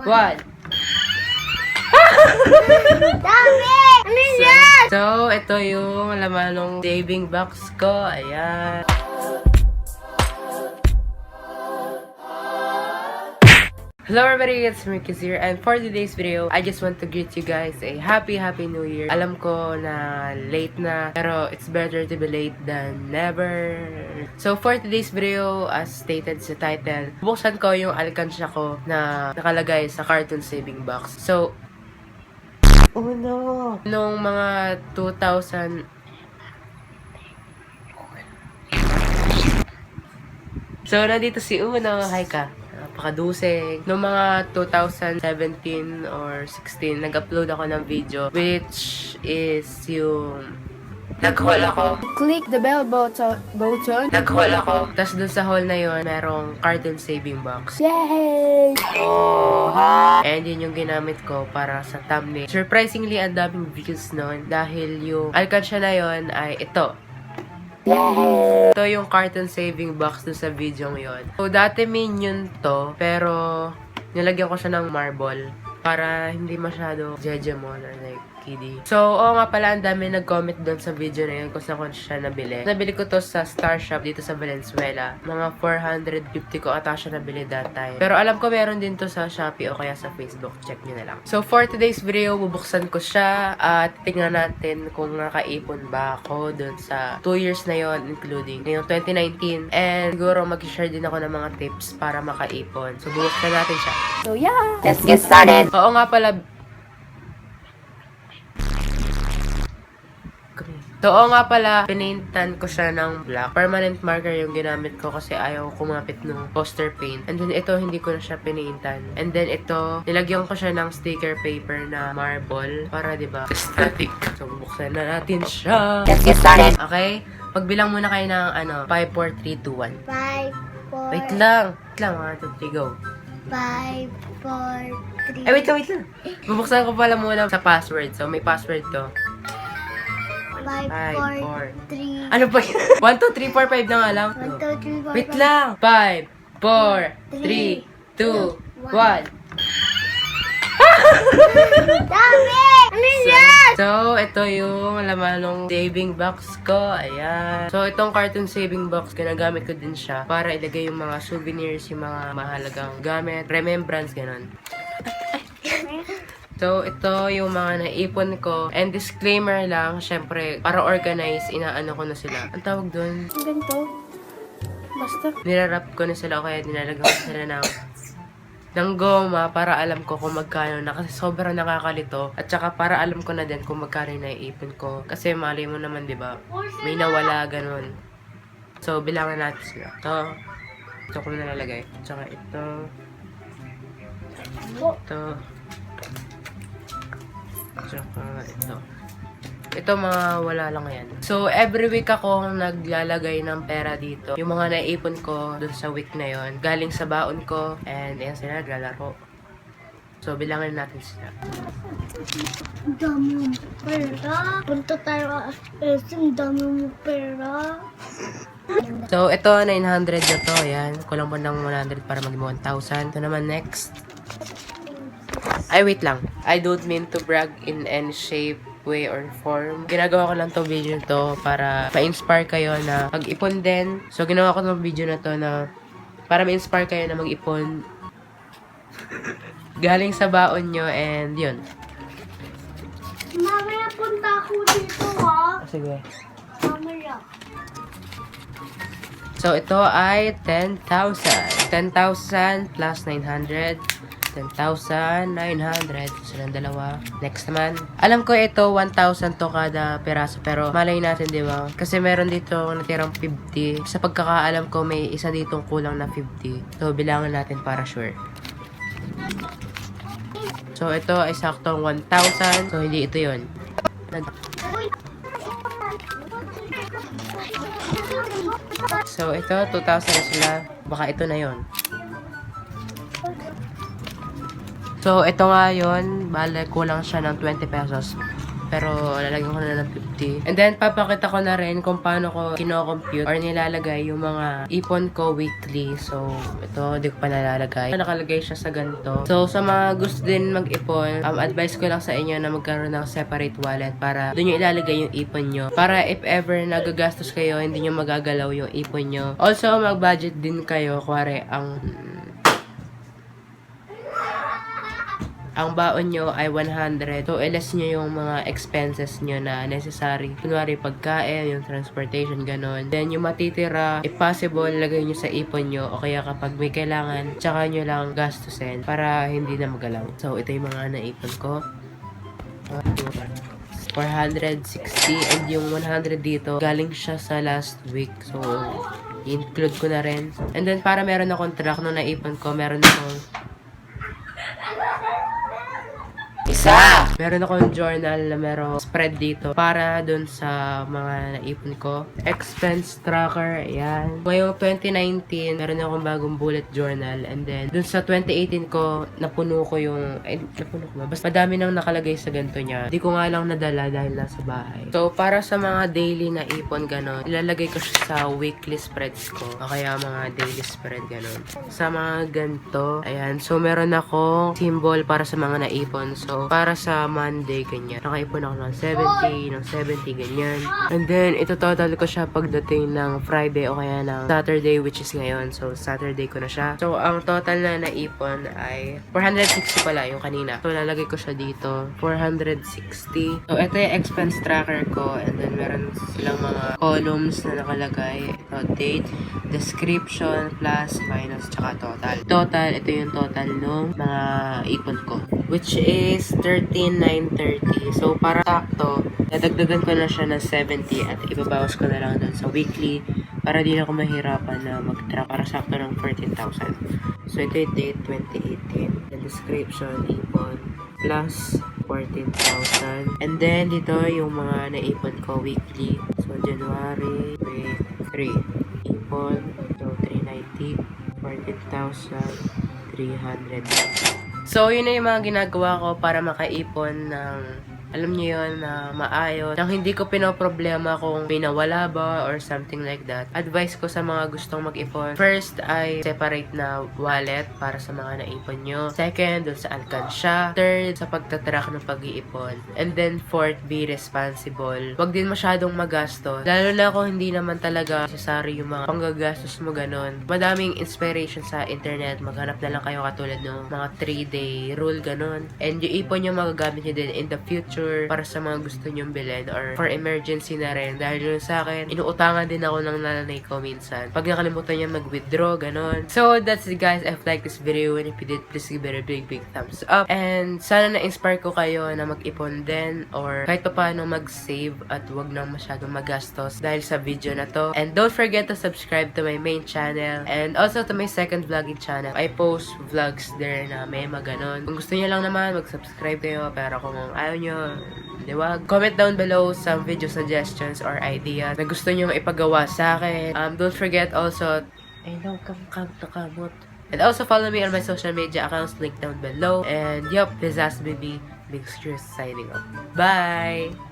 1. Dami! Ano yan? So, ito yung laman ng saving box ko. Ayan. Hello everybody, it's Marcus here, and for today's video, I just want to greet you guys a happy new year. Alam ko na late na, pero it's better to be late than never. So for today's video, as stated sa title, buksan ko yung alkansya ko na nakalagay sa carton saving box. So, oh no! Nung mga 2000... So, nandito si Uno. Hi ka. Napakadusing. Noong mga 2017 or 16, nag-upload ako ng video, which is yung nag-haul ako. Click the bell button. Nag-haul ako. Tapos dun sa haul na yon, merong carton saving box. Yay! And yun yung ginamit ko para sa thumbnail. Surprisingly, ang daming views nun dahil yung alkansya na yon ay ito. Ito yung carton saving box doon sa video yon. So, dati minion to, pero nilagyan ko siya ng marble para hindi masyado jejemon or like kiddie. So, oo nga pala, ang dami nag-comment doon sa video na yun kung saan ko siya nabili. Nabili ko to sa Star Shop dito sa Valenzuela. Mga 450 ko ata siya nabili that time. Pero alam ko meron din to sa Shopee o kaya sa Facebook. Check nyo na lang. So, for today's video, bubuksan ko siya at tingnan natin kung nakaipon ba ako doon sa 2 years na yon, including ngayong 2019. And siguro mag-share din ako ng mga tips para makaipon. So, bubuksan natin siya. So yeah! Let's get started! Oo nga pala, pinaintan ko siya ng black. Permanent marker yung ginamit ko kasi ayaw kumapit ng poster paint. And then ito, hindi ko na siya pinaintan. And then ito, nilagyan ko siya ng sticker paper na marble para, diba, aesthetic. So, buksan na natin siya. Let's get started! Okay? Magbilang muna kayo ng, 5, 4, 3, 2, 1. 5, 4, Wait lang. 1, 2, 3, go. 5, 4, 3. Ay, wait lang. Bubuksan ko pala muna sa password. So, may password to. 5, 4, 3. Ano ba yun? 1, 2, 3, 4, 5 na nga lang. 1, 2, 3, 4, Wait lang. 5, 4, 3, 2, 1. Dami! Ano yan? So, ito yung laman ng saving box ko. Ayan. So, itong carton saving box, ginagamit ko din siya para ilagay yung mga souvenirs, yung mga mahalagang gamit, remembrance, ganun. So, ito yung mga naipon ko. And disclaimer lang, syempre, para organize, inaano ko na sila. Ang tawag doon? Ganito. Basta. Nirarap ko na sila o kaya nilalagyan ko sila ng goma para alam ko kung magkano na. Kasi sobrang nakakalito. At saka para alam ko na din kung magkano yung naiipon ko. Kasi malay mo naman, di ba? May nawala, ganun. So, bilangan natin sila. Ito ko na nalalagay. At saka ito. Ito. Tsaka ito. Ito mga wala lang yan. So, every week ako naglalagay ng pera dito. Yung mga naipon ko dun sa week na yon, galing sa baon ko. And ayan sila, naglalaro. So, bilangin natin sila. Dami mong pera. Punta tayo SM, dami mong pera. So, ito, 900 na to. Ayan. Kulang mo ng 100 para maging 1,000. Ito naman, next. Ay, wait lang. I don't mean to brag in any shape, way, or form. Ginagawa ko lang to video to para ma-inspire kayo na mag-ipon din. So, ginawa ko ng video na to na para ma-inspire kayo na mag-ipon galing sa baon nyo, and yun. Mamaya punta ako dito, ha? Sige. Mamaya. So, ito ay 10,000. 10,000 plus 900. 10,900. Silang dalawa. Next naman. Alam ko ito, 1,000 to kada peraso. Pero malay natin, di ba? Kasi meron dito natirang 50. Sa pagkakaalam ko, may isa ditong kulang na 50. So, bilangan natin para sure. So, ito ay saktong 1,000. So, hindi ito yun. So, ito, 2,000 na sila. Baka ito na yun. So, ito nga yun. Bale, kulang siya ng 20 pesos. pero lalagyan ko na ng 50. And then, papakita ko na rin kung paano ko kino-compute or nilalagay yung mga ipon ko weekly. So, ito, di ko pa nalalagay. Nakalagay siya sa ganito. So, sa mga gusto din mag-ipon, advice ko lang sa inyo na magkaroon ng separate wallet para doon yung ilalagay yung ipon nyo. Para if ever nagagastos kayo, hindi nyo magagalaw yung ipon nyo. Also, mag-budget din kayo. Kuwari, ang baon nyo ay 100. So, ilas nyo yung mga expenses nyo na necessary. Kunwari, pagkain, yung transportation, ganon. Then, yung matitira, if possible, lagay nyo sa ipon nyo. O kaya kapag may kailangan, tsaka nyo lang gastusin para hindi na magalaw. So, ito yung mga naipon ko. 460. And yung 100 dito, galing siya sa last week. So, include ko na rin. And then, para meron akong track nung naipon ko, meron akong meron akong journal na meron spread dito para dun sa mga naipon ko. Expense tracker, ayan. Ngayong 2019, meron akong bagong bullet journal. And then, dun sa 2018 ko, napuno ko yung, napuno ko ba? Basta madami nang nakalagay sa ganito niya. Di ko nga lang nadala dahil nasa bahay. So, para sa mga daily na ipon, ganon, ilalagay ko siya sa weekly spreads ko. O kaya mga daily spread, ganon. Sa mga ganito, ayan. So, meron akong symbol para sa mga naipon. So, para sa Monday, ganyan. Nakaipon ako ng 70, ganyan. And then, ito total ko siya pagdating ng Friday o kaya ng Saturday, which is ngayon. So, Saturday ko na siya. So, ang total na naipon ay 460 pala yung kanina. So, lalagay ko siya dito. 460. So, ito yung expense tracker ko. And then, meron silang mga columns na nakalagay. Ito, date, description, plus, minus, tsaka total. Total, ito yung total ng mga ipon ko. Which is 13,930. So, para sakto, dadagdagan ko na siya ng 70 at ibabawas ko na lang dun sa weekly para di na ako mahirapan na mag-track para sakto ng 14,000. So, ito yung date 2018. The description, ipon, plus 14,000. And then, dito yung mga naipon ko weekly. So, January, May, 3. Ipon, so 390, 14,300. So, yun na yung mga ginagawa ko para makaipon ng, alam niyo yun, na maayos. Nang hindi ko pinoproblema kung may nawala ba or something like that. Advice ko sa mga gustong mag-ipon. First ay separate na wallet para sa mga naipon nyo. Second, dun sa alkansya. Third, sa pagtatrack ng pag-iipon. And then fourth, be responsible. Huwag din masyadong magastos. Lalo na kung hindi naman talaga necessary yung mga panggagastos mo ganon. Madaming inspiration sa internet. Maghanap na lang kayo katulad ng mga 3-day rule ganon. And yung ipon nyo magagamit nyo din in the future para sa mga gusto nyong bilhin or for emergency na rin. Dahil yun sa akin, inuutangan din ako ng nanay ko minsan. Pag nakalimutan niya mag-withdraw, ganon. So, that's it guys. If you like this video, and if you did, please give it a big thumbs up. And sana na-inspire ko kayo na mag-ipon din or kahit pa paano mag-save at wag nang masyadong magastos dahil sa video na to. And don't forget to subscribe to my main channel and also to my second vlogging channel. I post vlogs there na may maganon. Kung gusto niyo lang naman, mag-subscribe kayo. Pero kung ayaw nyo, di ba? Comment down below some video suggestions or ideas na gusto nyo ipagawa sa akin. Don't forget also, nakamot. And also follow me on my social media accounts linked down below. And yup, this has been me, Big Screws signing off. Bye!